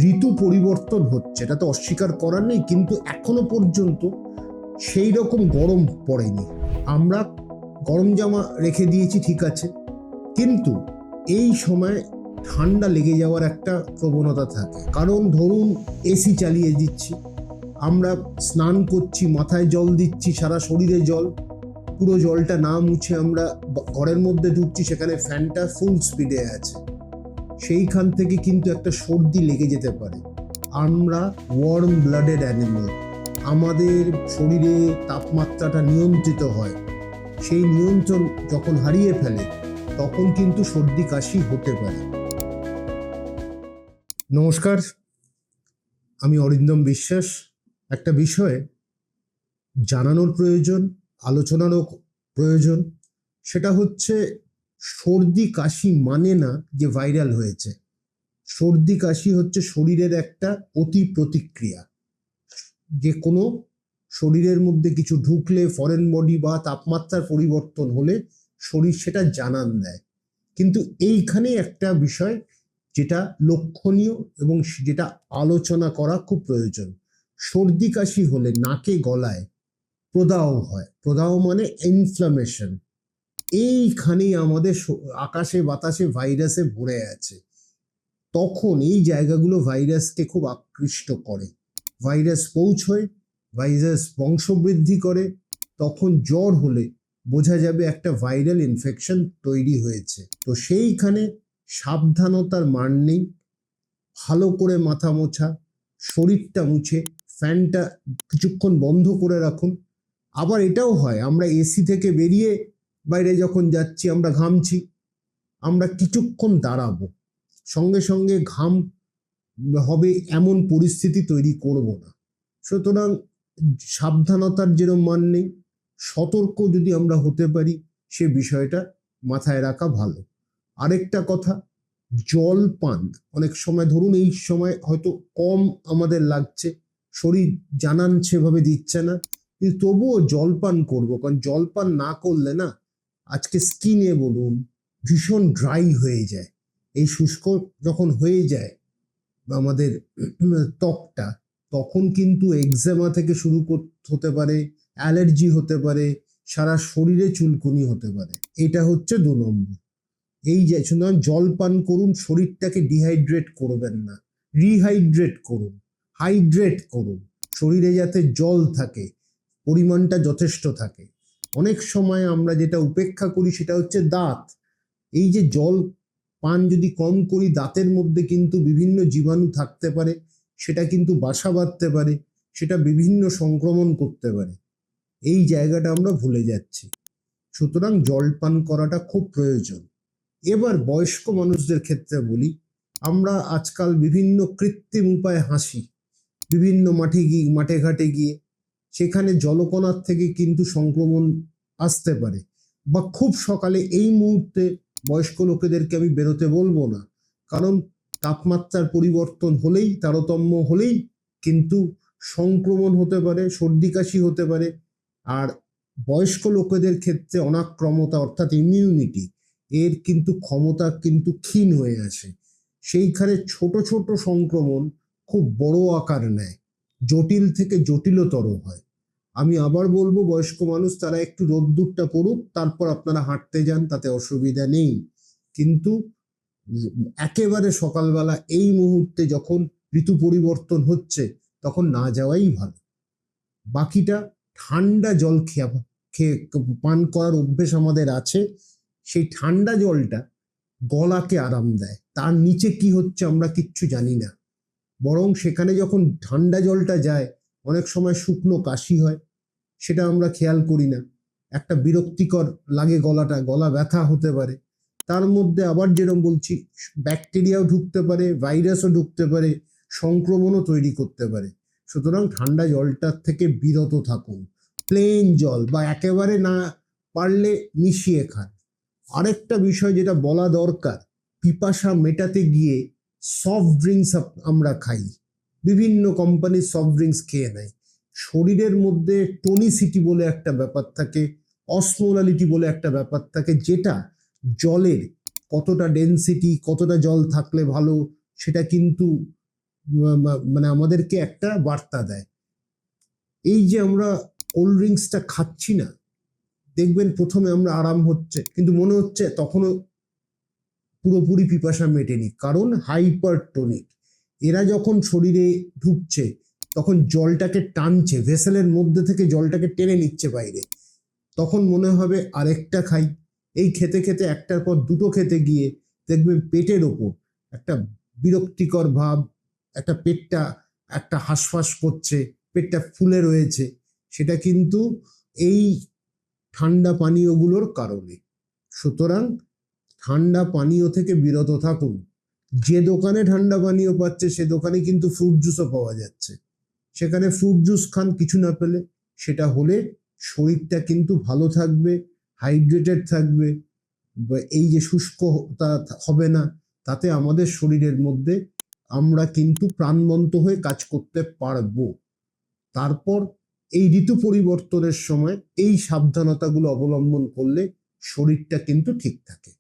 ঋতু পরিবর্তন হচ্ছে, এটা তো অস্বীকার করার নেই, কিন্তু এখনো পর্যন্ত সেই রকম গরম পড়েনি। আমরা গরম জামা রেখে দিয়েছি, ঠিক আছে, কিন্তু এই সময় ঠান্ডা লেগে যাওয়ার একটা প্রবণতা থাকে। কারণ ধরুন এসি চালিয়ে দিচ্ছি, আমরা স্নান করছি, মাথায় জল দিচ্ছি, সারা শরীরে জল, পুরো জলটা না মুছে আমরা ঘরের মধ্যে ঢুকছি, সেখানে ফ্যানটা ফুল স্পিডে আছে, সেইখান থেকে কিন্তু একটা সর্দি লেগে যেতে পারে। আমরা ওয়ার্ম ব্লাডেড অ্যানিমেল, আমাদের শরীরে তাপমাত্রাটা নিয়ন্ত্রিত হয়, সেই নিয়ন্ত্রণ যখন হারিয়ে ফেলে তখন কিন্তু সর্দি কাশি হতে পারে। নমস্কার, আমি অরিন্দম বিশ্বাস। একটা বিষয়ে জানানোর প্রয়োজন, আলোচনারও প্রয়োজন। সেটা হচ্ছে, সর্দি কাশি মানে না যে ভাইরাল হয়েছে। সর্দি কাশি হচ্ছে শরীরের একটা অতি প্রতিক্রিয়া। যে কোনো শরীরের মধ্যে কিছু ঢুকলে, ফরেন বডি বা তাপমাত্রার পরিবর্তন হলে শরীর সেটা জানান দেয়। কিন্তু এইখানে একটা বিষয় যেটা লক্ষণীয় এবং যেটা আলোচনা করা খুব প্রয়োজন। সর্দি কাশি হলে নাকে গলায় প্রদাহ হয়। প্রদাহ মানে ইনফ্লামেশন। এইখানেই আমাদের আকাশে বাতাসে ভাইরাসে ভরে আছে। তখন এই জায়গাগুলো ভাইরাসকে খুব আকৃষ্ট করে, ভাইরাস পৌঁছয়, ভাইরাস বংশবৃদ্ধি করে। তখন জ্বর হলে বোঝা যাবে একটা ভাইরাল ইনফেকশন তৈরি হয়েছে। তো সেইখানে সাবধানতার মান নেই। ভালো করে মাথা মোছা, শরীরটা মুছে, ফ্যানটা কিছুক্ষণ বন্ধ করে রাখুন। আবার এটাও হয়, আমরা এসি থেকে বেরিয়ে বাইরে যখন যাচ্ছি, আমরা ঘামছি, আমরা কিছুক্ষণ দাঁড়াবো, সঙ্গে সঙ্গে ঘাম হবে এমন পরিস্থিতি তৈরি করব না। সুতরাং সাবধানতার যেরকম মান নেই, সতর্ক যদি আমরা হতে পারি, সে বিষয়টা মাথায় রাখা ভালো। আরেকটা কথা, জল পান। অনেক সময় ধরুন এই সময় হয়তো কম আমাদের লাগছে, শরীর জানান সেভাবে দিচ্ছে না, কিন্তু তবুও জল পান করবো। কারণ জল পান না করলে না, আজকে স্কিনে বলুন ভীষণ ড্রাই হয়ে যায়। এই শুষ্ক যখন হয়ে যায় আমাদের ত্বকটা, তখন কিন্তু এক্সেমা থেকে শুরু হতে পারে, অ্যালার্জি হতে পারে, সারা শরীরে চুলকুনি হতে পারে। এটা হচ্ছে 2 নম্বর। এই যে সুতরাং জল পান করুন, শরীরটাকে ডিহাইড্রেট করবেন না, রিহাইড্রেট করুন, হাইড্রেট করুন, শরীরে যাতে জল থাকে, পরিমাণটা যথেষ্ট থাকে। অনেক সময় আমরা যেটা উপেক্ষা করি সেটা হচ্ছে দাঁত। এই যে জল পান যদি কম করি, দাঁতের মধ্যে কিন্তু বিভিন্ন জীবাণু থাকতে পারে, সেটা কিন্তু বাসা বাঁধতে পারে, সেটা বিভিন্ন সংক্রমণ করতে পারে। এই জায়গাটা আমরা ভুলে যাচ্ছি। সুতরাং জল পান করাটা খুব প্রয়োজন। এবার বয়স্ক মানুষদের ক্ষেত্রে বলি, আমরা আজকাল বিভিন্ন কৃত্রিম উপায়ে হাসি, বিভিন্ন মাঠে ঘাটে গিয়ে, সেখানে জলকণার থেকে কিন্তু সংক্রমণ আসতে পারে। বা খুব সকালে এই মুহূর্তে বয়স্ক লোকেদেরকে আমি বেরোতে বলবো না, কারণ তাপমাত্রার পরিবর্তন হলেই, তারতম্য হলেই কিন্তু সংক্রমণ হতে পারে, সর্দি কাশি হতে পারে। আর বয়স্ক লোকেদের ক্ষেত্রে অনাক্রমতা অর্থাৎ ইমিউনিটি, এর কিন্তু ক্ষমতা কিন্তু ক্ষীণ হয়ে আসে। সেইখানে ছোট ছোট সংক্রমণ খুব বড় আকার নেয়, জটিল থেকে জটিলতর হয়। আমি আবার বলবো, বয়স্ক মানুষ তারা একটু রোদ্দুরটা পড়ুক, তারপর আপনারা হাঁটতে যান, তাতে অসুবিধা নেই। কিন্তু একেবারে সকালবেলা এই মুহূর্তে যখন ঋতু পরিবর্তন হচ্ছে, তখন না যাওয়াই ভালো। বাকিটা ঠান্ডা জল খেয়ে পান করার অভ্যেস আমাদের আছে। সেই ঠান্ডা জলটা গলাকে আরাম দেয়, তার নিচে কি হচ্ছে আমরা কিচ্ছু জানি না। বরং সেখানে যখন ঠান্ডা জলটা যায়, অনেক সময় শুকনো কাশি হয়, সেটা আমরা খেয়াল করি না। একটা বিরক্তিকর লাগে, গলা ব্যথা হতে পারে। তার মধ্যে আবার যেরকম বলছি, ব্যাকটেরিয়াও ঢুকতে পারে, ভাইরাসও ঢুকতে পারে, সংক্রমণও তৈরি করতে পারে। সুতরাং ঠান্ডা জলটার থেকে বিরত থাকুন। প্লেন জল বা একেবারে না পারলে মিশিয়ে খান। আরেকটা বিষয় যেটা বলা দরকার, পিপাসা মেটাতে গিয়ে সফট ড্রিঙ্কস আমরা খাই, বিভিন্ন কোম্পানির সফট ড্রিঙ্কস খেয়ে নেয়। শরীরের মধ্যে টনিসিটি বলে একটা ব্যাপার থাকে, অসমোলালিটি বলে একটা ব্যাপার থাকে, যেটা জলের কতটা ডেনসিটি, কতটা জল থাকলে ভালো, সেটা কিন্তু মানে আমাদেরকে একটা বার্তা দেয়। এই যে আমরা কোল্ড ড্রিঙ্কসটা খাচ্ছি না, দেখবেন প্রথমে আমরা আরাম হচ্ছে, কিন্তু মনে হচ্ছে তখনও পুরোপুরি পিপাসা মেটেনি, কারণ হাইপারটোনিক। এরা যখন শরীরে ঢুকছে তখন জলটাকে টানছে, ভেসেলের মধ্যে থেকে জলটাকে টেনে নিচ্ছে বাইরে। তখন মনে হবে আরেকটা খাই। এই খেতে খেতে একটার পর দুটো খেতে গিয়ে দেখবেন পেটের ওপর একটা বিরক্তিকর ভাব, একটা পেটটা একটা হাঁসফাঁস করছে, পেটটা ফুলে রয়েছে। সেটা কিন্তু এই ঠান্ডা পানীয়গুলোর কারণে। সুতরাং ঠান্ডা পানীয় থেকে বিরত থাকুন। যে দোকানে ঠান্ডা পানীয় পাচ্ছে সে দোকানে কিন্তু ফ্রুট জুসও পাওয়া যাচ্ছে, সেখানে ফ্রুট জুস খান কিছু না পেলে। সেটা হলে শরীরটা কিন্তু ভালো থাকবে, হাইড্রেটেড থাকবে, এই যে শুষ্কতা হবে না। তাতে আমাদের শরীরের মধ্যে আমরা কিন্তু প্রাণবন্ত হয়ে কাজ করতে পারবো। তারপর এই ঋতু পরিবর্তনের সময় এই সাবধানতাগুলো অবলম্বন করলে শরীরটা কিন্তু ঠিক থাকে।